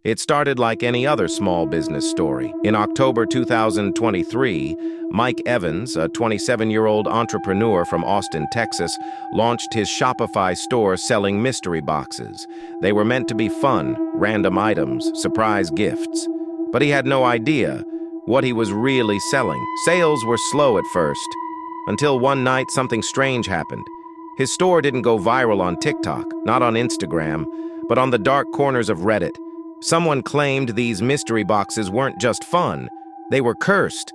It started like any other small business story. In October 2023, Mike Evans, a 27-year-old entrepreneur from Austin, Texas, launched his Shopify store selling mystery boxes. They were meant to be fun, random items, surprise gifts. But he had no idea what he was really selling. Sales were slow at first, until one night something strange happened. His store didn't go viral on TikTok, not on Instagram, but on the dark corners of Reddit. Someone claimed these mystery boxes weren't just fun, they were cursed.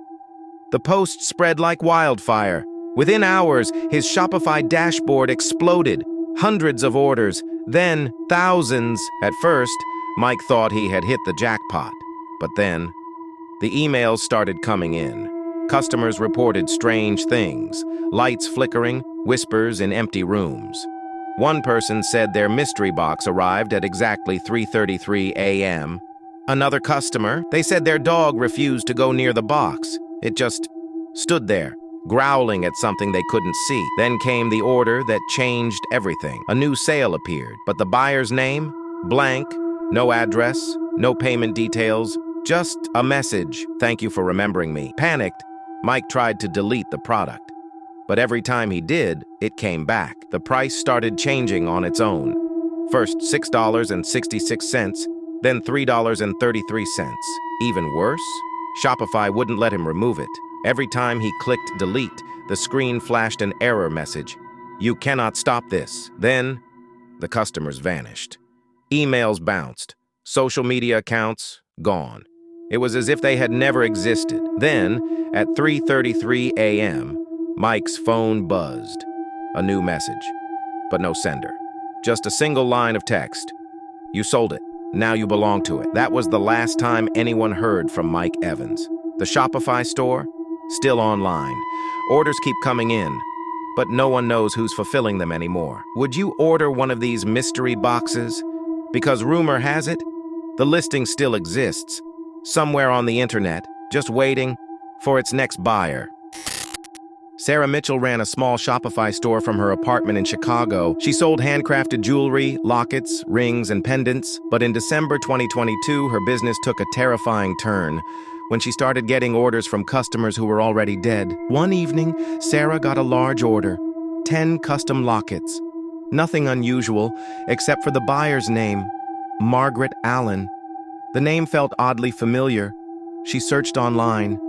The posts spread like wildfire. Within hours, his Shopify dashboard exploded. Hundreds of orders, then thousands. At first, Mike thought he had hit the jackpot. But then, the emails started coming in. Customers reported strange things, lights flickering, whispers in empty rooms. One person said their mystery box arrived at exactly 3:33 a.m. Another customer, they said their dog refused to go near the box. It just stood there, growling at something they couldn't see. Then came the order that changed everything. A new sale appeared, but the buyer's name? Blank, no address, no payment details, just a message. Thank you for remembering me. Panicked, Mike tried to delete the product. But every time he did, it came back. The price started changing on its own. First $6.66, then $3.33. Even worse, Shopify wouldn't let him remove it. Every time he clicked delete, the screen flashed an error message. You cannot stop this. Then, the customers vanished. Emails bounced. Social media accounts, gone. It was as if they had never existed. Then, at 3:33 a.m., Mike's phone buzzed. A new message, but no sender. Just a single line of text. You sold it. Now you belong to it. That was the last time anyone heard from Mike Evans. The Shopify store? Still online. Orders keep coming in, but no one knows who's fulfilling them anymore. Would you order one of these mystery boxes? Because rumor has it, the listing still exists, somewhere on the internet, just waiting for its next buyer. Sarah Mitchell ran a small Shopify store from her apartment in Chicago. She sold handcrafted jewelry, lockets, rings, and pendants. But in December 2022, her business took a terrifying turn when she started getting orders from customers who were already dead. One evening, Sarah got a large order, 10 custom lockets. Nothing unusual, except for the buyer's name, Margaret Allen. The name felt oddly familiar. She searched online,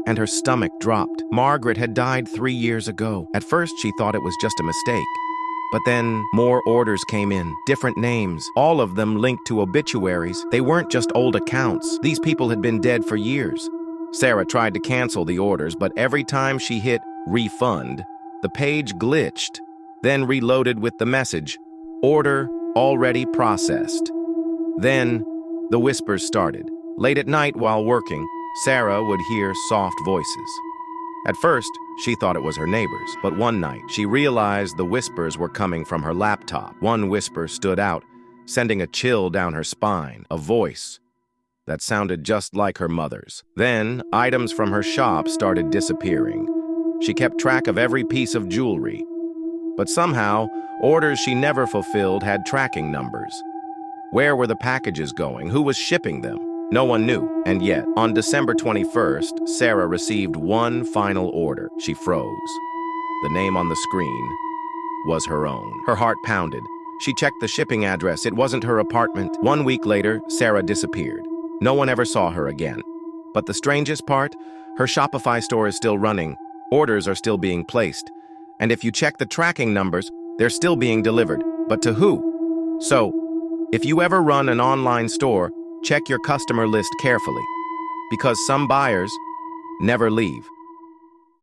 and her stomach dropped. Margaret had died 3 years ago. At first, she thought it was just a mistake. But then more orders came in, different names, all of them linked to obituaries. They weren't just old accounts. These people had been dead for years. Sarah tried to cancel the orders, but every time she hit refund, the page glitched, then reloaded with the message, order already processed. Then the whispers started. Late at night while working, Sarah would hear soft voices. At first, she thought it was her neighbors, but one night she realized the whispers were coming from her laptop. One whisper stood out, sending a chill down her spine, a voice that sounded just like her mother's. Then, items from her shop started disappearing. She kept track of every piece of jewelry, but somehow, orders she never fulfilled had tracking numbers. Where were the packages going? Who was shipping them? No one knew, and yet, on December 21st, Sarah received one final order. She froze. The name on the screen was her own. Her heart pounded. She checked the shipping address. It wasn't her apartment. 1 week later, Sarah disappeared. No one ever saw her again. But the strangest part, her Shopify store is still running. Orders are still being placed. And if you check the tracking numbers, they're still being delivered. But to who? So, if you ever run an online store, check your customer list carefully, because some buyers never leave.